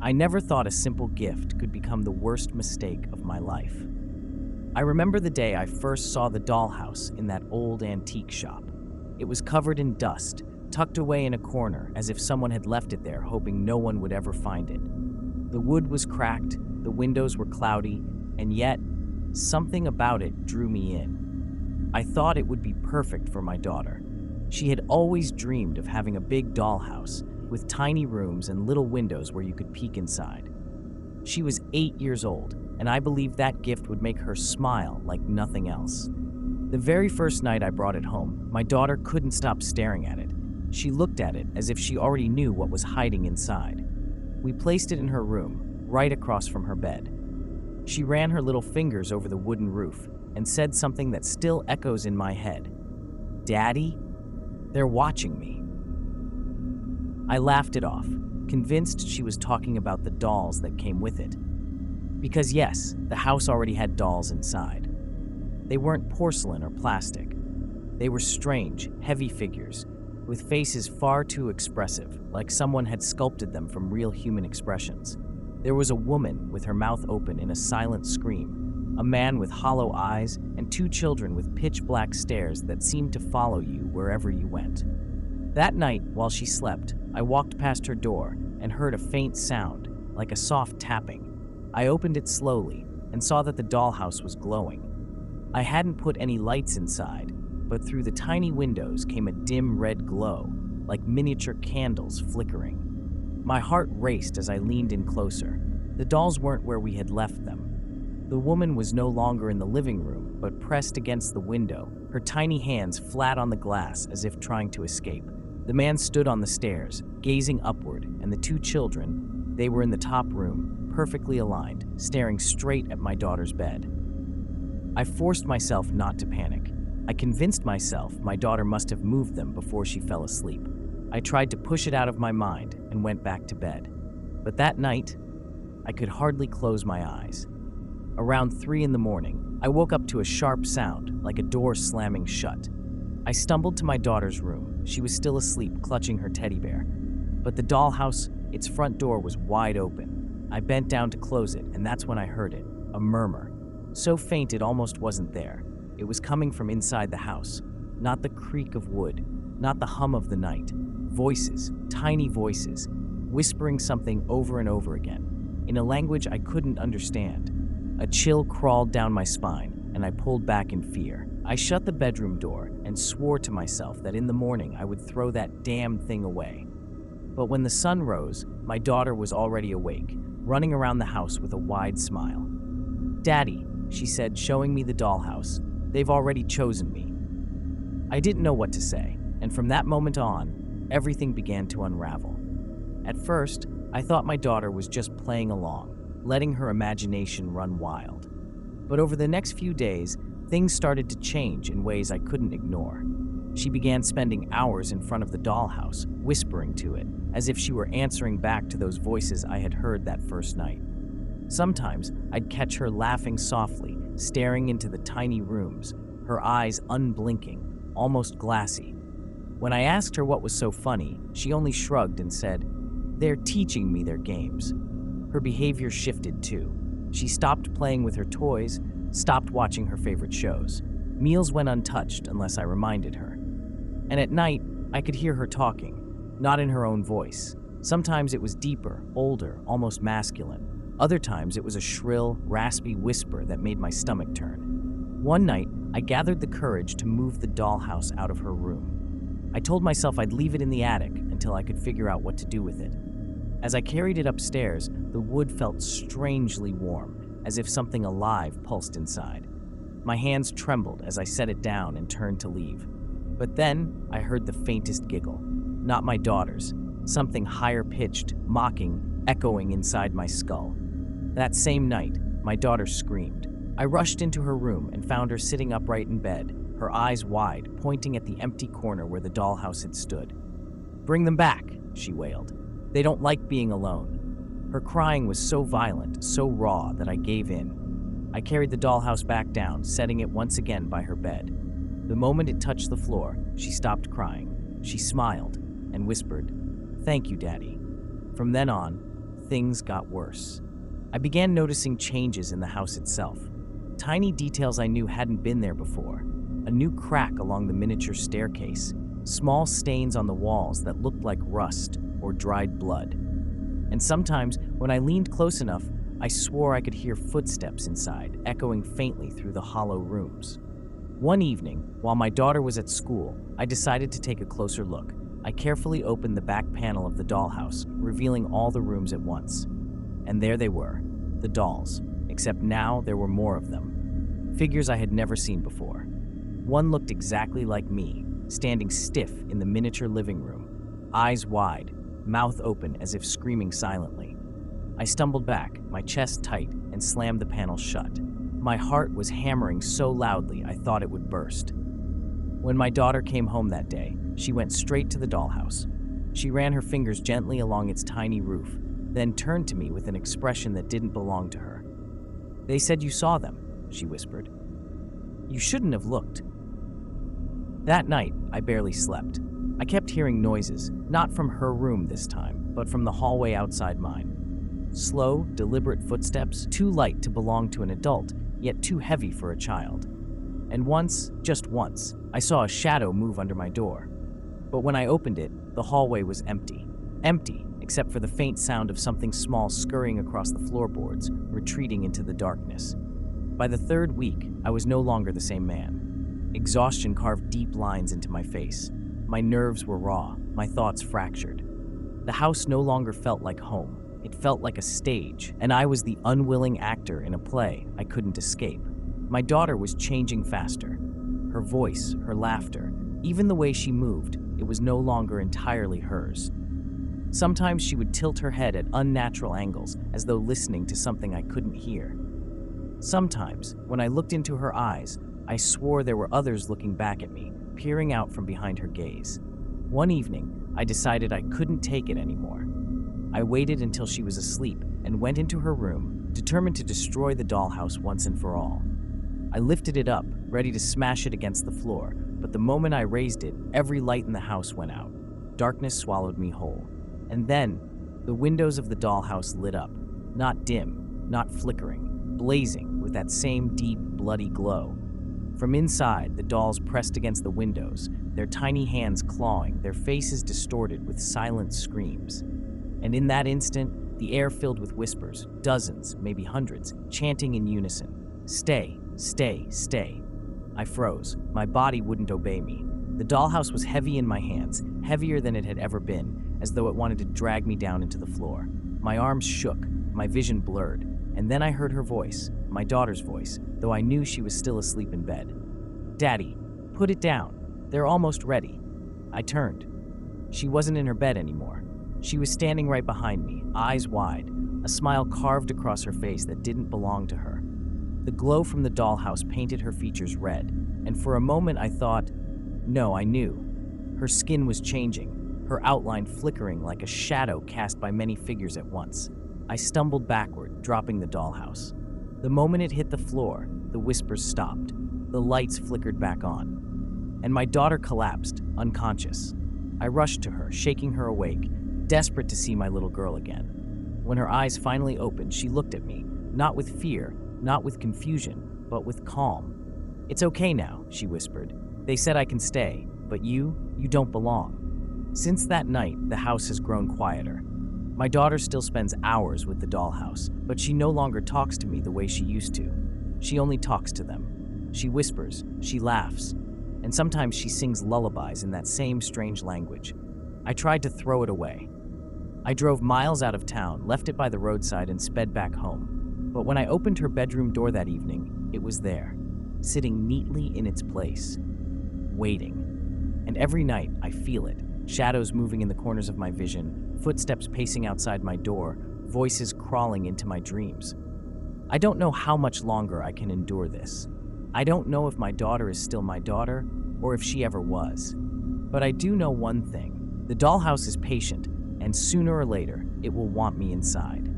I never thought a simple gift could become the worst mistake of my life. I remember the day I first saw the dollhouse in that old antique shop. It was covered in dust, tucked away in a corner as if someone had left it there hoping no one would ever find it. The wood was cracked, the windows were cloudy, and yet, something about it drew me in. I thought it would be perfect for my daughter. She had always dreamed of having a big dollhouse with tiny rooms and little windows where you could peek inside. She was 8 years old, and I believed that gift would make her smile like nothing else. The very first night I brought it home, my daughter couldn't stop staring at it. She looked at it as if she already knew what was hiding inside. We placed it in her room, right across from her bed. She ran her little fingers over the wooden roof and said something that still echoes in my head. "Daddy, they're watching me." I laughed it off, convinced she was talking about the dolls that came with it. Because yes, the house already had dolls inside. They weren't porcelain or plastic. They were strange, heavy figures, with faces far too expressive, like someone had sculpted them from real human expressions. There was a woman with her mouth open in a silent scream, a man with hollow eyes, and 2 children with pitch-black stares that seemed to follow you wherever you went. That night, while she slept, I walked past her door and heard a faint sound, like a soft tapping. I opened it slowly and saw that the dollhouse was glowing. I hadn't put any lights inside, but through the tiny windows came a dim red glow, like miniature candles flickering. My heart raced as I leaned in closer. The dolls weren't where we had left them. The woman was no longer in the living room, but pressed against the window, her tiny hands flat on the glass as if trying to escape. The man stood on the stairs, gazing upward, and the 2 children, they were in the top room, perfectly aligned, staring straight at my daughter's bed. I forced myself not to panic. I convinced myself my daughter must have moved them before she fell asleep. I tried to push it out of my mind and went back to bed. But that night, I could hardly close my eyes. Around 3 in the morning, I woke up to a sharp sound, like a door slamming shut. I stumbled to my daughter's room. She was still asleep, clutching her teddy bear. But the dollhouse, its front door was wide open. I bent down to close it, and that's when I heard it, a murmur. So faint it almost wasn't there. It was coming from inside the house. Not the creak of wood, not the hum of the night. Voices, tiny voices, whispering something over and over again, in a language I couldn't understand. A chill crawled down my spine, and I pulled back in fear. I shut the bedroom door and swore to myself that in the morning I would throw that damn thing away. But when the sun rose, my daughter was already awake, running around the house with a wide smile. "Daddy," she said, showing me the dollhouse, "they've already chosen me." I didn't know what to say, and from that moment on, everything began to unravel. At first, I thought my daughter was just playing along, letting her imagination run wild. But over the next few days, things started to change in ways I couldn't ignore. She began spending hours in front of the dollhouse, whispering to it, as if she were answering back to those voices I had heard that first night. Sometimes, I'd catch her laughing softly, staring into the tiny rooms, her eyes unblinking, almost glassy. When I asked her what was so funny, she only shrugged and said, "They're teaching me their games." Her behavior shifted too. She stopped playing with her toys, stopped watching her favorite shows. Meals went untouched unless I reminded her. And at night, I could hear her talking, not in her own voice. Sometimes it was deeper, older, almost masculine. Other times it was a shrill, raspy whisper that made my stomach turn. One night, I gathered the courage to move the dollhouse out of her room. I told myself I'd leave it in the attic until I could figure out what to do with it. As I carried it upstairs, the wood felt strangely warm, as if something alive pulsed inside. My hands trembled as I set it down and turned to leave. But then I heard the faintest giggle. Not my daughter's, something higher-pitched, mocking, echoing inside my skull. That same night, my daughter screamed. I rushed into her room and found her sitting upright in bed, her eyes wide, pointing at the empty corner where the dollhouse had stood. "Bring them back," she wailed. "They don't like being alone." Her crying was so violent, so raw, that I gave in. I carried the dollhouse back down, setting it once again by her bed. The moment it touched the floor, she stopped crying. She smiled and whispered, "Thank you, Daddy." From then on, things got worse. I began noticing changes in the house itself. Tiny details I knew hadn't been there before. A new crack along the miniature staircase, small stains on the walls that looked like rust or dried blood. And sometimes, when I leaned close enough, I swore I could hear footsteps inside, echoing faintly through the hollow rooms. One evening, while my daughter was at school, I decided to take a closer look. I carefully opened the back panel of the dollhouse, revealing all the rooms at once. And there they were, the dolls, except now there were more of them. Figures I had never seen before. One looked exactly like me, standing stiff in the miniature living room, eyes wide, mouth open as if screaming silently. I stumbled back, my chest tight, and slammed the panel shut. My heart was hammering so loudly I thought it would burst. When my daughter came home that day, she went straight to the dollhouse. She ran her fingers gently along its tiny roof, then turned to me with an expression that didn't belong to her. "They said you saw them," she whispered. "You shouldn't have looked." That night, I barely slept. I kept hearing noises, not from her room this time, but from the hallway outside mine. Slow, deliberate footsteps, too light to belong to an adult, yet too heavy for a child. And once, just once, I saw a shadow move under my door. But when I opened it, the hallway was empty. Empty, except for the faint sound of something small scurrying across the floorboards, retreating into the darkness. By the third week, I was no longer the same man. Exhaustion carved deep lines into my face. My nerves were raw, my thoughts fractured. The house no longer felt like home. It felt like a stage, and I was the unwilling actor in a play I couldn't escape. My daughter was changing faster. Her voice, her laughter, even the way she moved, it was no longer entirely hers. Sometimes she would tilt her head at unnatural angles, as though listening to something I couldn't hear. Sometimes, when I looked into her eyes, I swore there were others looking back at me, peering out from behind her gaze. One evening, I decided I couldn't take it anymore. I waited until she was asleep and went into her room, determined to destroy the dollhouse once and for all. I lifted it up, ready to smash it against the floor, but the moment I raised it, every light in the house went out. Darkness swallowed me whole. And then, the windows of the dollhouse lit up, not dim, not flickering, blazing with that same deep, bloody glow. From inside, the dolls pressed against the windows, their tiny hands clawing, their faces distorted with silent screams. And in that instant, the air filled with whispers, dozens, maybe hundreds, chanting in unison, "Stay, stay, stay." I froze. My body wouldn't obey me. The dollhouse was heavy in my hands, heavier than it had ever been, as though it wanted to drag me down into the floor. My arms shook, my vision blurred, and then I heard her voice, my daughter's voice, though I knew she was still asleep in bed. "Daddy, put it down. They're almost ready." I turned. She wasn't in her bed anymore. She was standing right behind me, eyes wide, a smile carved across her face that didn't belong to her. The glow from the dollhouse painted her features red, and for a moment I thought, no, I knew. Her skin was changing, her outline flickering like a shadow cast by many figures at once. I stumbled backward, dropping the dollhouse. The moment it hit the floor, the whispers stopped. The lights flickered back on. And my daughter collapsed, unconscious. I rushed to her, shaking her awake, desperate to see my little girl again. When her eyes finally opened, she looked at me, not with fear, not with confusion, but with calm. "It's okay now," she whispered. "They said I can stay, but you don't belong." Since that night, the house has grown quieter. My daughter still spends hours with the dollhouse, but she no longer talks to me the way she used to. She only talks to them. She whispers, she laughs, and sometimes she sings lullabies in that same strange language. I tried to throw it away. I drove miles out of town, left it by the roadside, and sped back home. But when I opened her bedroom door that evening, it was there, sitting neatly in its place, waiting. And every night, I feel it, shadows moving in the corners of my vision, footsteps pacing outside my door, voices crawling into my dreams. I don't know how much longer I can endure this. I don't know if my daughter is still my daughter, or if she ever was. But I do know one thing. The dollhouse is patient, and sooner or later, it will want me inside.